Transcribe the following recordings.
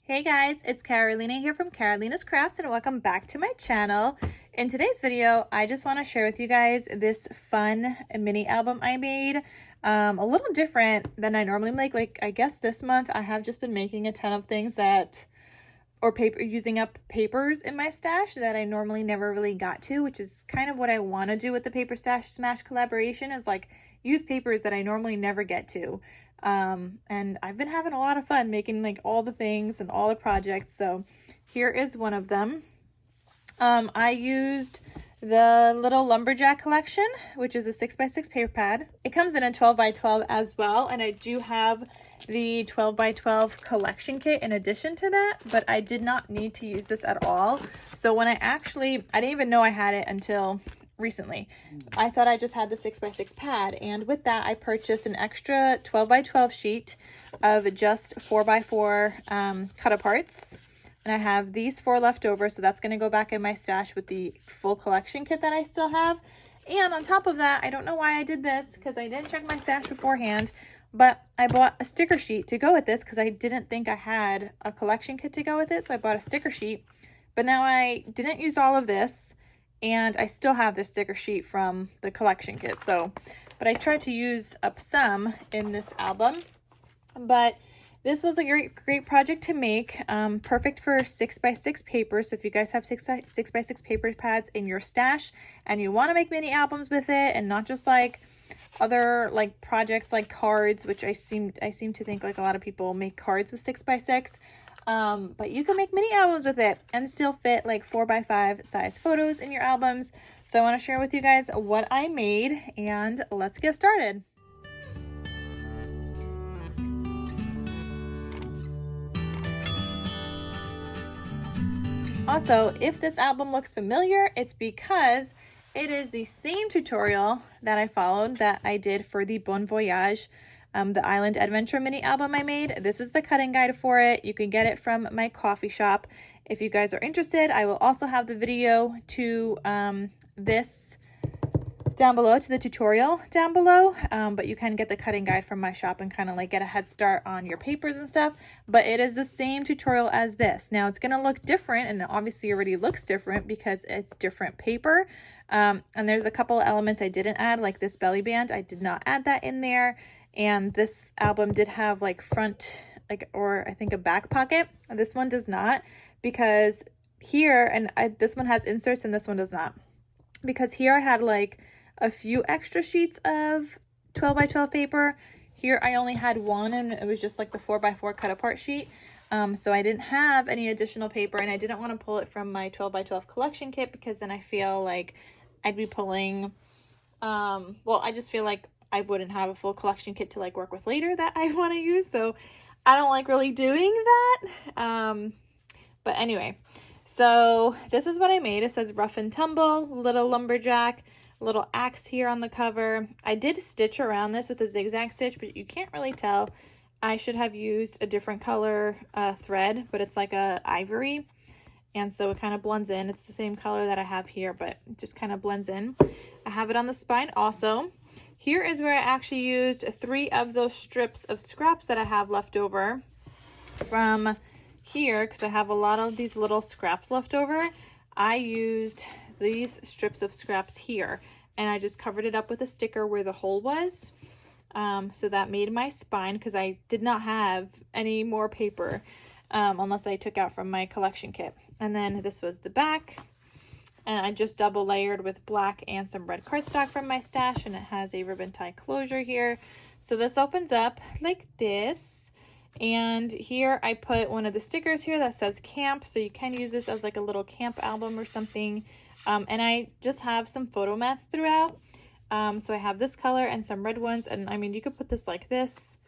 Hey guys, it's Carolina here from KarolinasKrafts and welcome back to my channel. In today's video, I just want to share with you guys this fun mini album I made. A little different than I normally make. Like I guess this month I have just been making a ton of things using up papers in my stash that I normally never really got to, which is kind of what I want to do with the Paper Stash Smash collaboration, is like use papers that I normally never get to. And I've been having a lot of fun making like all the things and all the projects. So here is one of them. I used the Little Lumberjack collection, which is a 6x6 paper pad. It comes in a 12x12 as well, and I do have the 12x12 collection kit in addition to that, but I did not need to use this at all. So when I didn't even know I had it until recently. I thought I just had the 6x6 pad, and with that I purchased an extra 12x12 sheet of just 4x4 cut aparts. And I have these 4 left over, so that's going to go back in my stash with the full collection kit that I still have. And on top of that, I don't know why I did this, because I didn't check my stash beforehand, but I bought a sticker sheet to go with this, because I didn't think I had a collection kit to go with it, so I bought a sticker sheet. But now I didn't use all of this, and I still have this sticker sheet from the collection kit. But I tried to use up some in this album, but this was a great project to make, perfect for 6x6 paper. So if you guys have 6x6 paper pads in your stash and you want to make mini albums with it, and not just like other like projects like cards, which I seem to think like a lot of people make cards with 6x6, but you can make mini albums with it and still fit like 4x5 size photos in your albums. So I want to share with you guys what I made, and let's get started. Also, if this album looks familiar, it's because it is the same tutorial that I followed that I did for the Bon Voyage, the Island Adventure mini album I made. This is the cutting guide for it. You can get it from my coffee shop. If you guys are interested, I will also have the video to this down below, to the tutorial down below, but you can get the cutting guide from my shop and kind of like get a head start on your papers and stuff. But it is the same tutorial as this. Now it's going to look different, and it obviously already looks different because it's different paper, and there's a couple elements I didn't add, like this belly band. I did not add that in there, and this album did have like front, like, or I think a back pocket. This one does not, because here, and this one has inserts and this one does not, because here I had like a few extra sheets of 12x12 paper. Here I only had one, and it was just like the 4x4 cut apart sheet. So I didn't have any additional paper, and I didn't want to pull it from my 12x12 collection kit, because then I feel like I'd be pulling, well, I just feel like I wouldn't have a full collection kit to like work with later that I want to use. So I don't like really doing that. But anyway, so this is what I made. It says Rough and Tumble, Little Lumberjack, little axe here on the cover. I did stitch around this with a zigzag stitch, but you can't really tell. I should have used a different color thread, but it's like a ivory, and so it kind of blends in. It's the same color that I have here, but it just kind of blends in. I have it on the spine also. Here is where I actually used 3 of those strips of scraps that I have left over from here, because I have a lot of these little scraps left over. I used these strips of scraps here, and I just covered it up with a sticker where the hole was, so that made my spine, because I did not have any more paper unless I took out from my collection kit. And then this was the back, and I just double layered with black and some red cardstock from my stash, and it has a ribbon tie closure here. So this opens up like this. And here I put one of the stickers here that says camp, so you can use this as like a little camp album or something. And I just have some photo mats throughout. So I have this color and some red ones, and I mean, you could put this like this,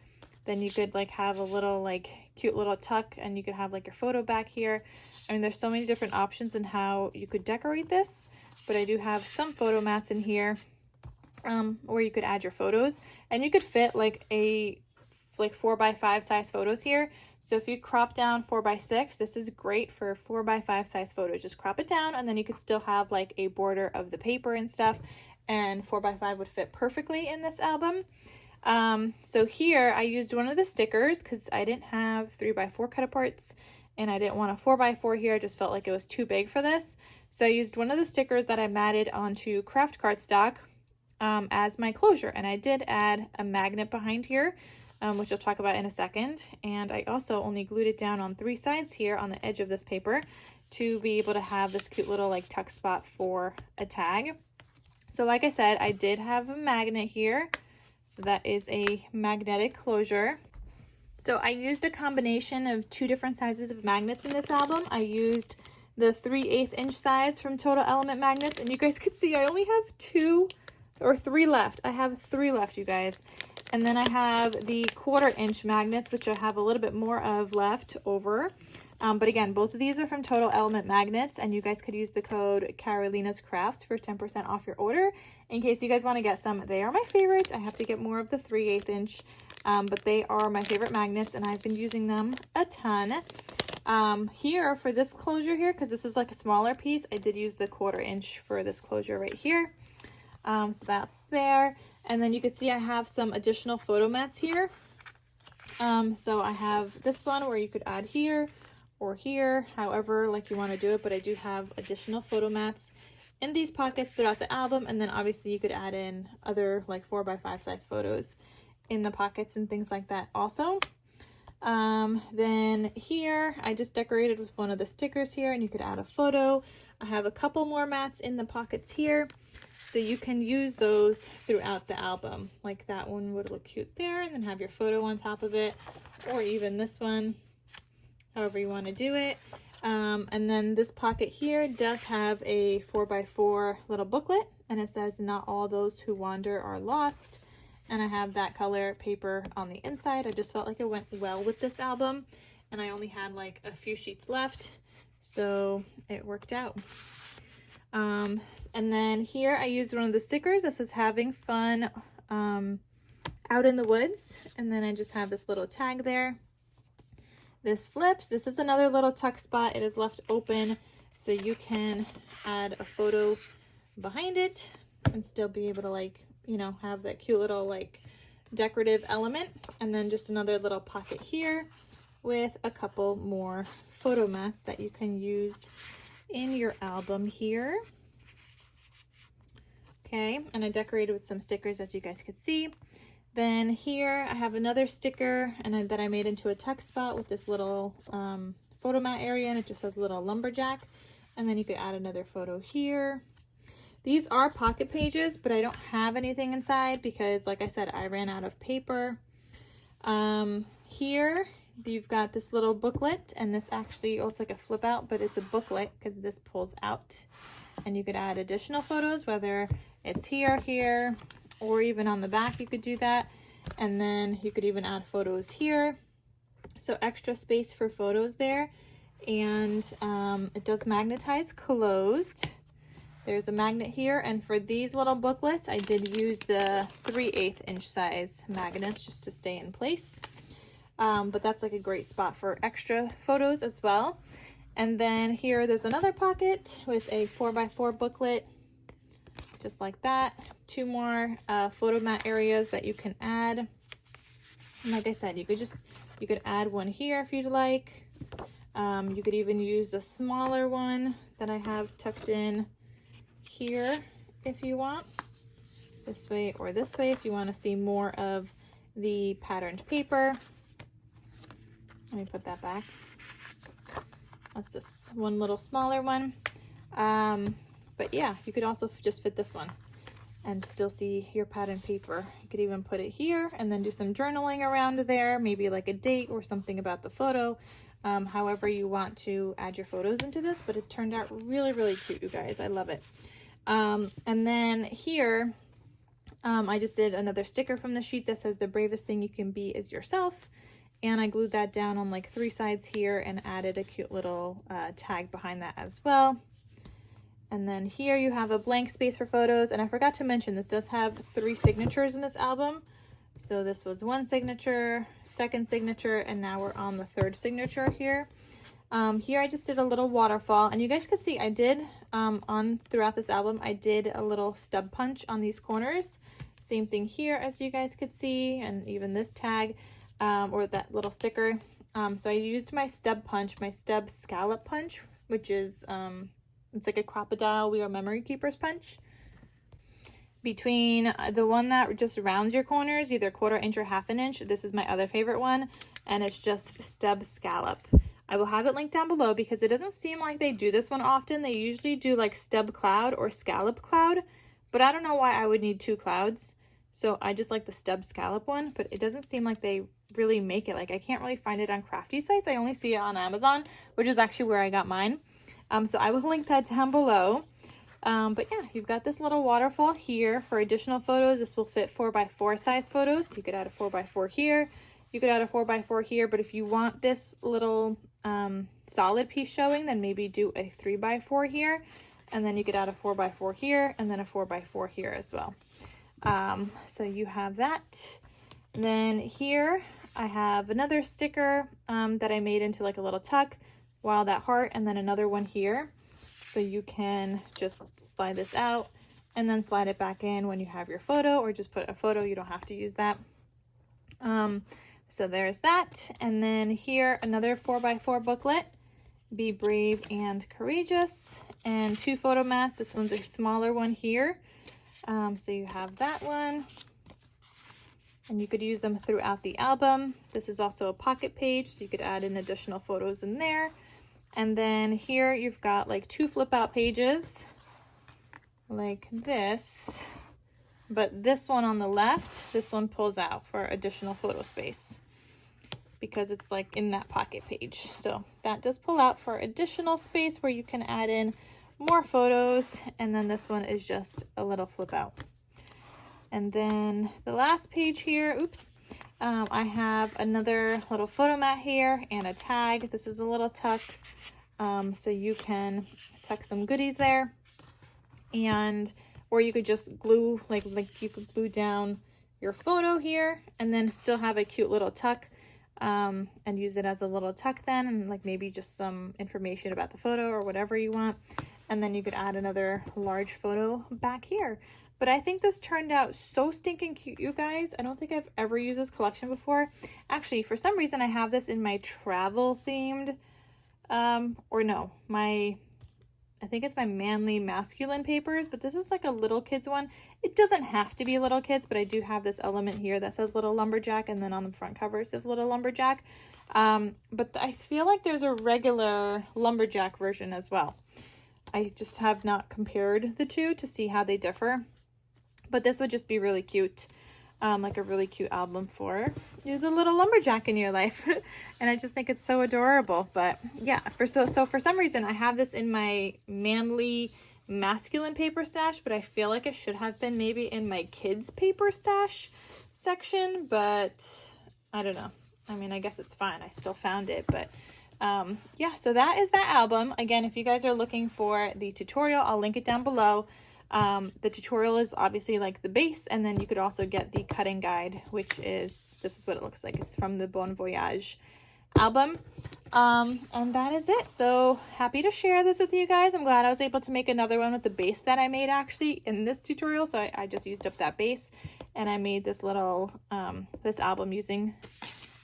then you could like have a little like cute little tuck, and you could have like your photo back here. I mean, there's so many different options in how you could decorate this, but I do have some photo mats in here, where you could add your photos, and you could fit like 4x5 size photos here. So if you crop down 4x6, this is great for 4x5 size photos. Just crop it down, and then you could still have like a border of the paper and stuff, and 4x5 would fit perfectly in this album. So here I used one of the stickers because I didn't have 3x4 cut aparts, and I didn't want a 4x4 here. I just felt like it was too big for this. So I used one of the stickers that I matted onto craft cardstock as my closure, and I did add a magnet behind here, which I'll talk about in a second. And I also only glued it down on 3 sides here on the edge of this paper to be able to have this cute little like tuck spot for a tag. So like I said, I did have a magnet here. So that is a magnetic closure. So I used a combination of 2 different sizes of magnets in this album. I used the 3/8 inch size from Total Element Magnets, and you guys can see I only have 2 or 3 left. I have 3 left, you guys. And then I have the 1/4 inch magnets, which I have a little bit more of left over. But again, both of these are from Total Element Magnets, and you guys could use the code KarolinasKrafts for 10% off your order in case you guys want to get some. They are my favorite. I have to get more of the 3/8 inch, but they are my favorite magnets, and I've been using them a ton. Here for this closure here, because this is like a smaller piece, I did use the 1/4 inch for this closure right here. So that's there. And then you can see I have some additional photo mats here. So I have this one where you could add here or here, however like you want to do it, but I do have additional photo mats in these pockets throughout the album. And then obviously you could add in other like 4x5 size photos in the pockets and things like that also. Then here I just decorated with one of the stickers here, and you could add a photo. I have a couple more mats in the pockets here, so you can use those throughout the album. Like that one would look cute there, and then have your photo on top of it, or even this one, however you want to do it. And then this pocket here does have a 4x4 little booklet, and it says "Not all those who wander are lost." And I have that color paper on the inside. I just felt like it went well with this album, and I only had like a few sheets left, so it worked out. And then here I used one of the stickers that says "Having fun out in the woods," and then I just have this little tag there. This flips. This is another little tuck spot. It is left open, so you can add a photo behind it and still be able to, like, you know, have that cute little like decorative element. And then just another little pocket here with a couple more photo mats that you can use in your album here. Okay, and I decorated with some stickers, as you guys could see. Then here I have another sticker that I made into a text spot with this little photo mat area, and it just says Little Lumberjack. And then you could add another photo here. These are pocket pages, but I don't have anything inside because, like I said, I ran out of paper. Here you've got this little booklet, and this actually, oh, it's like a flip out, but it's a booklet because this pulls out, and you could add additional photos, whether it's here, or even on the back, you could do that. And then you could even add photos here. So extra space for photos there. And it does magnetize closed. There's a magnet here, and for these little booklets, I did use the 3/8 inch size magnets just to stay in place. But that's like a great spot for extra photos as well. And then here, there's another pocket with a 4x4 booklet, just like that. 2 more photo mat areas that you can add. And like I said, you could add one here if you'd like. You could even use the smaller one that I have tucked in here if you want, this way or this way if you want to see more of the patterned paper. Let me put that back. That's this one little smaller one. But yeah, you could also just fit this one and still see your patterned paper. You could even put it here and then do some journaling around there, maybe like a date or something about the photo. However you want to add your photos into this, but it turned out really, really cute, you guys. I love it. And then here, I just did another sticker from the sheet that says "The bravest thing you can be is yourself." And I glued that down on like 3 sides here and added a cute little tag behind that as well. And then here you have a blank space for photos. And I forgot to mention, this does have 3 signatures in this album. So this was 1 signature, 2nd signature, and now we're on the 3rd signature here. Here I just did a little waterfall, and you guys could see I did throughout this album, I did a little stub punch on these corners. Same thing here, as you guys could see, and even this tag or that little sticker. So I used my stub punch, my stub scallop punch, which is, it's like a crocodile wheel memory keepers punch. Between the one that just rounds your corners, either 1/4 inch or 1/2 inch, this is my other favorite one, and it's just stub scallop. I will have it linked down below because it doesn't seem like they do this one often. They usually do like stub cloud or scallop cloud, but I don't know why I would need 2 clouds. So I just like the stub scallop one, but it doesn't seem like they really make it. Like I can't really find it on crafty sites. I only see it on Amazon, which is actually where I got mine. So I will link that down below. But yeah, you've got this little waterfall here. For additional photos, this will fit 4x4 size photos. You could add a 4x4 here. You could add a 4x4 here, but if you want this little solid piece showing, then maybe do a 3x4 here. And then you could add a 4x4 here and then a 4x4 here as well. So you have that. And then here I have another sticker that I made into like a little tuck, while that heart, and then another one here. So you can just slide this out and then slide it back in when you have your photo, or just put a photo. You don't have to use that. So there's that. And then here, another 4x4 booklet, Be Brave and Courageous, and 2 photo mats. This one's a smaller one here. So you have that one, and you could use them throughout the album. This is also a pocket page, so you could add in additional photos in there. And then here you've got like 2 flip out pages like this, but this one on the left, this one pulls out for additional photo space because it's like in that pocket page. So that does pull out for additional space where you can add in more photos. And then this one is just a little flip out. And then the last page here, oops, I have another little photo mat here and a tag. This is a little tuck, so you can tuck some goodies there, and or you could just glue, like you could glue down your photo here and then still have a cute little tuck, and use it as a little tuck then, and like maybe just some information about the photo or whatever you want. And then you could add another large photo back here. But I think this turned out so stinking cute, you guys. I don't think I've ever used this collection before. Actually, for some reason, I have this in my travel themed, or no, I think it's my manly masculine papers, but this is like a little kids one. It doesn't have to be little kids, but I do have this element here that says Little Lumberjack, and then on the front cover it says Little Lumberjack. But I feel like there's a regular lumberjack version as well. I just have not compared the two to see how they differ. But this would just be really cute, like a really cute album for the little lumberjack in your life. And I just think it's so adorable. But yeah, so for some reason I have this in my manly masculine paper stash, but I feel like it should have been maybe in my kids paper stash section, but I don't know. I mean, I guess it's fine. I still found it, but yeah, so that is that album. Again, if you guys are looking for the tutorial, I'll link it down below. The tutorial is obviously like the base, and then you could also get the cutting guide, which is, this is what it looks like. It's from the Bon Voyage album. And that is it. So happy to share this with you guys. I'm glad I was able to make another one with the base that I made actually in this tutorial. So I just used up that base, and I made this little, this album using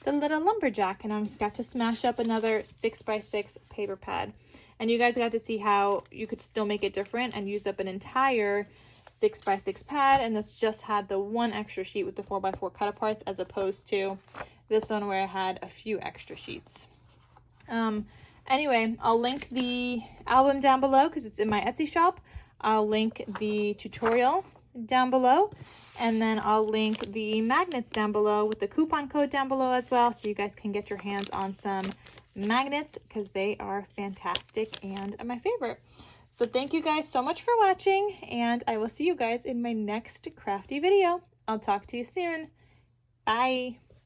the Little Lumberjack, and I got to smash up another 6x6 paper pad. And you guys got to see how you could still make it different and use up an entire 6x6 pad, and this just had the one extra sheet with the 4x4 cut aparts, as opposed to this one where I had a few extra sheets. Anyway, I'll link the album down below because it's in my Etsy shop. I'll link the tutorial down below, and then I'll link the magnets down below with the coupon code down below as well, so you guys can get your hands on some magnets because they are fantastic and my favorite. So thank you guys so much for watching, and I will see you guys in my next crafty video. I'll talk to you soon. Bye.